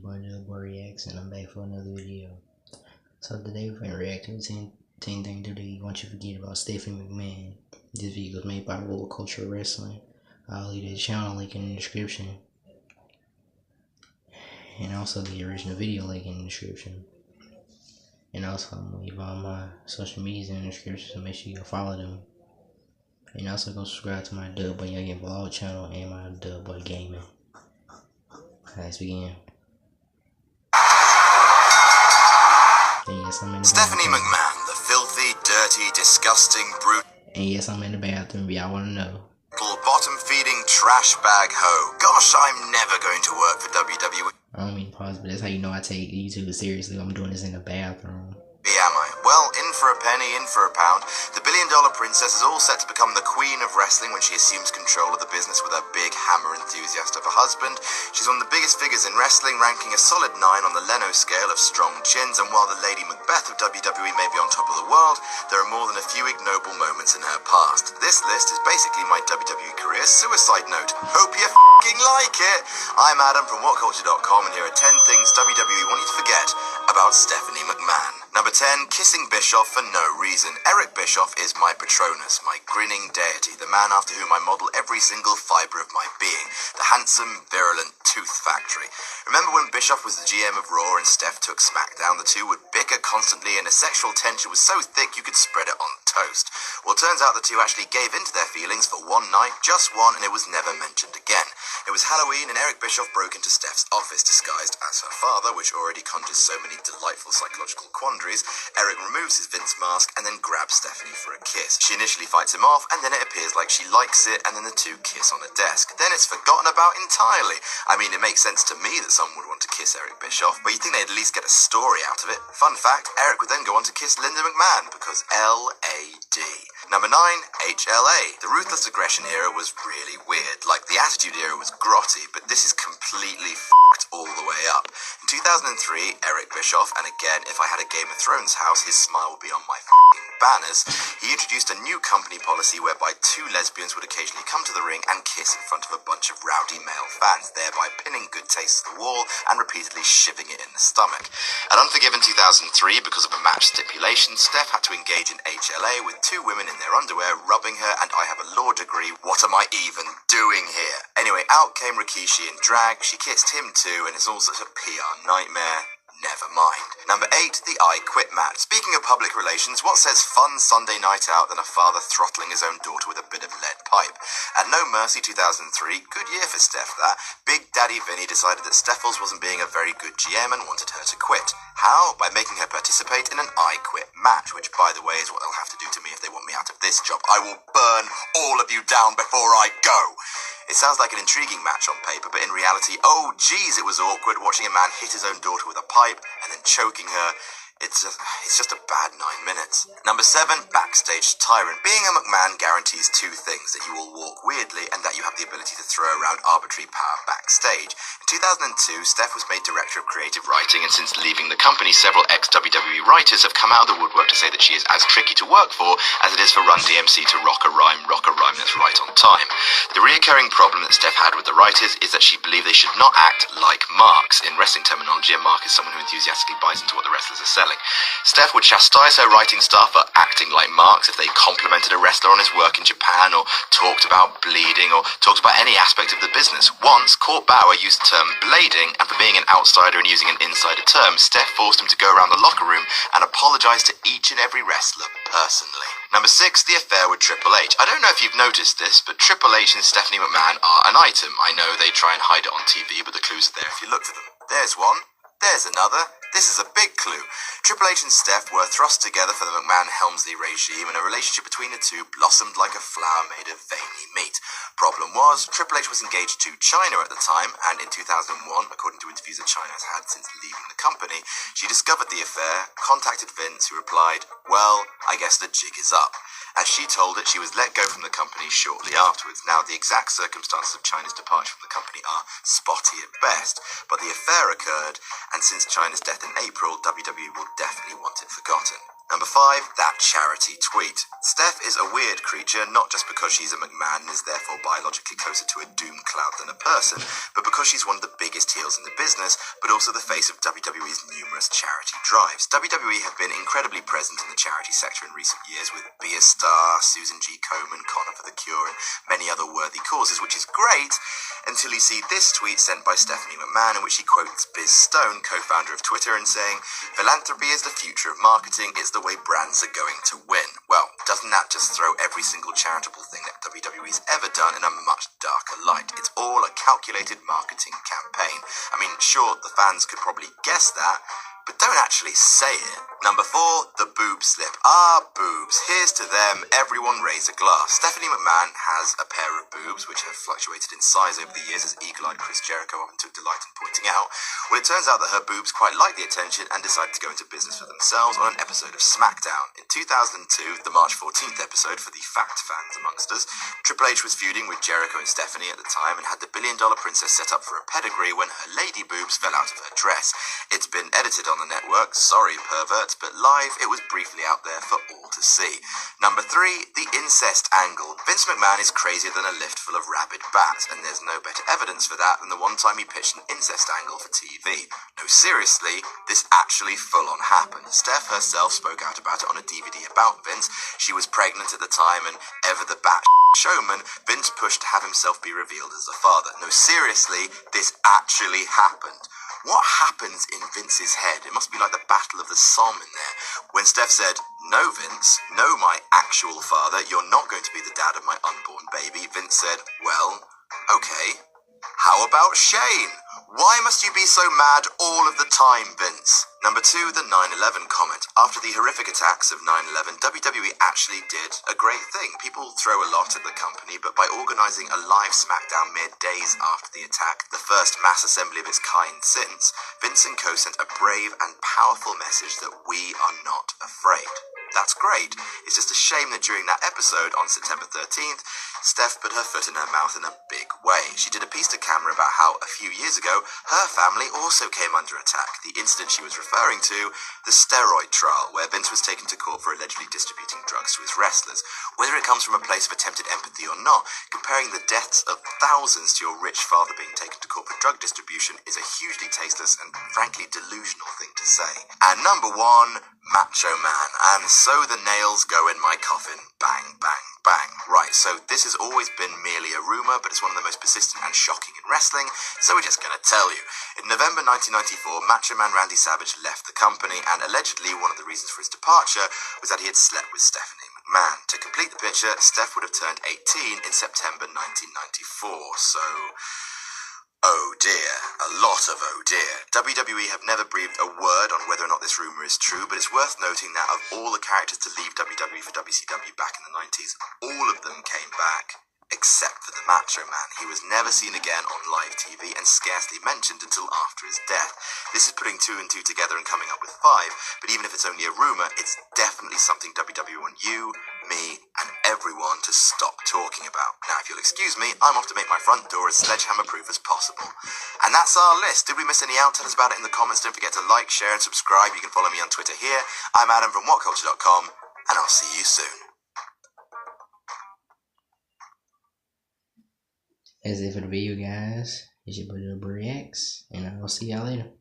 boy Boy Reacts, and I'm back for another video. So today we're gonna react to 10 things WWE want you to forget about Stephanie McMahon. This video was made by World Culture Wrestling. I'll leave the channel link in the description, and also the original video link in the description. And also I'm gonna leave all my social medias in the description, so make sure you go follow them. And also go subscribe to my Dub Boy Youngin vlog channel and my Dub Boy Gaming. Let's begin. Yes, Stephanie McMahon, the filthy, dirty, disgusting, brutal. And yes, I'm in the bathroom, y'all wanna know. Bottom-feeding trash bag hoe. Gosh, I'm never going to work for WWE. I don't mean to pause, but that's how you know I take YouTube seriously. I'm doing this in the bathroom. Am I? Well, in for a penny, in for a pound. The billion-dollar princess is all set to become the queen of wrestling when she assumes control of the business with her big hammer enthusiast of a husband. She's one of the biggest figures in wrestling, ranking a solid 9 on the Leno scale of strong chins, and while the Lady Macbeth of WWE may be on top of the world, there are more than a few ignoble moments in her past. This list is basically my WWE career suicide note. Hope you f***ing like it! I'm Adam from WhatCulture.com, and here are 10 things WWE want you to forget about Stephanie McMahon. Number 10, kissing Bischoff for no reason. Eric Bischoff is my Patronus, my grinning deity, the man after whom I model every single fibre of my being, the handsome, virulent tooth factory. Remember when Bischoff was the GM of Raw and Steph took SmackDown? The two would bicker constantly and a sexual tension was so thick you could spread it on toast. Well, turns out the two actually gave in to their feelings for one night, just one, and it was never mentioned again. It was Halloween and Eric Bischoff broke into Steph's office disguised as her father, which already conjures so many delightful psychological quandaries. Eric removes his Vince mask and then grabs Stephanie for a kiss. She initially fights him off, and then it appears like she likes it, and then the two kiss on a desk. Then it's forgotten about entirely. I mean, it makes sense to me that someone would want to kiss Eric Bischoff, but you'd think they'd at least get a story out of it. Fun fact, Eric would then go on to kiss Linda McMahon, because L-A-D. Number 9, HLA. The Ruthless Aggression era was really weird. Like, the Attitude era was grotty, but this is completely f***ed all the way up. In 2003, Eric Bischoff, and again, if I had a Game of Thrones house, his smile would be on my f***ing banners, he introduced a new company policy whereby 2 lesbians would occasionally come to the ring and kiss in front of a bunch of rowdy male fans, thereby pinning good taste to the wall and repeatedly shivving it in the stomach. At Unforgiven 2003, because of a match stipulation, Steph had to engage in HLA with 2 women in their underwear, rubbing her, and I have a law degree, what am I even doing here? Anyway, out came Rikishi in drag, she kissed him too, and it's all such a PR nightmare. Never mind. Number 8, the I Quit match. Speaking of public relations, what says fun Sunday night out than a father throttling his own daughter with a bit of lead pipe? At No Mercy 2003, good year for Steph that, Big Daddy Vinny decided that Steffels wasn't being a very good GM and wanted her to quit. How? By making her participate in an I Quit match, which by the way is what they'll have to do to me if they want me out of this job. I will burn all of you down before I go. It sounds like an intriguing match on paper, but in reality, oh geez, it was awkward watching a man hit his own daughter with a pipe and then choking her. It's just a bad 9 minutes. Number 7, backstage tyrant. Being a McMahon guarantees 2 things: that you will walk weirdly and that you have the ability to throw around arbitrary power backstage. In 2002, Steph was made director of creative writing, and since leaving the company, several ex-WWE writers have come out of the woodwork to say that she is as tricky to work for as it is for Run DMC to rock a rhyme that's right on time. The reoccurring problem that Steph had with the writers is that she believed they should not act like marks. In wrestling terminology, a mark is someone who enthusiastically buys into what the wrestlers are selling. Steph would chastise her writing staff for acting like marks if they complimented a wrestler on his work in Japan, or talked about bleeding, or talked about any aspect of the business. Once, Court Bauer used the term blading, and for being an outsider and using an insider term, Steph forced him to go around the locker room and apologise to each and every wrestler personally. Number 6, the affair with Triple H. I don't know if you've noticed this, but Triple H and Stephanie McMahon are an item. I know they try and hide it on TV, but the clues are there if you look for them. There's one. There's another. This is a big clue. Triple H and Steph were thrust together for the McMahon-Helmsley regime, and a relationship between the two blossomed like a flower made of veiny meat. Problem was, Triple H was engaged to Chyna at the time, and in 2001, according to interviews that Chyna has had since leaving the company, she discovered the affair, contacted Vince, who replied, well, I guess the jig is up. As she told it, she was let go from the company shortly afterwards. Now, the exact circumstances of Chyna's departure from the company are spotty at best, but the affair occurred, and since Chyna's death in April, WWE will definitely want it forgotten. Number 5, that charity tweet. Steph is a weird creature, not just because she's a McMahon and is therefore biologically closer to a doom cloud than a person, but because she's one of the biggest heels in the business, but also the face of WWE's numerous charity drives. WWE have been incredibly present in the charity sector in recent years, with Be A Star, Susan G. Komen, Connor for the Cure, and many other worthy causes, which is great, until you see this tweet sent by Stephanie McMahon, in which she quotes Biz Stone, co-founder of Twitter, and saying, "Philanthropy is the future of marketing, it's the way brands are going to win." Well, doesn't that just throw every single charitable thing that WWE's ever done in a much darker light? It's all a calculated marketing campaign. I mean, sure, the fans could probably guess that, but don't actually say it. Number 4, the boob slip. Boobs. Here's to them. Everyone raise a glass. Stephanie McMahon has a pair of boobs, which have fluctuated in size over the years, as eagle-eyed Chris Jericho often took delight in pointing out. Well, it turns out that her boobs quite like the attention and decided to go into business for themselves on an episode of SmackDown. In 2002, the March 14th episode for the fact fans amongst us, Triple H was feuding with Jericho and Stephanie at the time and had the $1 Billion Princess set up for a pedigree when her lady boobs fell out of her dress. It's been edited on the network, sorry perverts, but live it was briefly out there for all to see. Number 3, the incest angle. Vince McMahon is crazier than a lift full of rabid bats, and there's no better evidence for that than the one time he pitched an incest angle for TV. No, seriously, this actually full-on happened. Steph herself spoke out about it on a DVD about Vince. She was pregnant at the time, and ever the bat showman, Vince pushed to have himself be revealed as a father. No, seriously, this actually happened. What happens in Vince's head? It must be like the Battle of the Somme in there. When Steph said, "No, Vince, no, my actual father, you're not going to be the dad of my unborn baby," Vince said, "Well, okay. How about Shane? Why must you be so mad all of the time, Vince?" Number 2, the 9/11 comment. After the horrific attacks of 9/11, WWE actually did a great thing. People throw a lot at the company, but by organising a live SmackDown mere days after the attack, the first mass assembly of its kind since, Vince and co sent a brave and powerful message that we are not afraid. That's great. It's just a shame that during that episode on September 13th, Steph put her foot in her mouth in a big way. She did a piece to camera about how a few years ago, her family also came under attack. The incident she was referring to, the steroid trial, where Vince was taken to court for allegedly distributing drugs to his wrestlers. Whether it comes from a place of attempted empathy or not, comparing the deaths of thousands to your rich father being taken to court for drug distribution is a hugely tasteless and frankly delusional thing to say. And number 1, Macho Man. And so the nails go in my coffin. Bang, bang, bang. Right, so this has always been merely a rumour, but it's one of the most persistent and shocking in wrestling, so we're just gonna tell you. In November 1994, Macho Man Randy Savage left the company, and allegedly one of the reasons for his departure was that he had slept with Stephanie McMahon. To complete the picture, Steph would have turned 18 in September 1994, so... oh dear, a lot of oh dear. WWE have never breathed a word on whether or not this rumour is true, but it's worth noting that of all the characters to leave WWE for WCW back in the 90s, all of them came back, except for the Macho Man. He was never seen again on live TV and scarcely mentioned until after his death. This is putting 2 and 2 together and coming up with 5, but even if it's only a rumour, it's definitely something WWE want you, me, and everyone to stop talking about. Now, if you'll excuse me, I'm off to make my front door as sledgehammer-proof as possible. And that's our list. Did we miss any out? Tell us about it in the comments. Don't forget to like, share, and subscribe. You can follow me on Twitter here. I'm Adam from WhatCulture.com, and I'll see you soon. That's it for the video, guys. It's your boy X, and I'll see y'all later.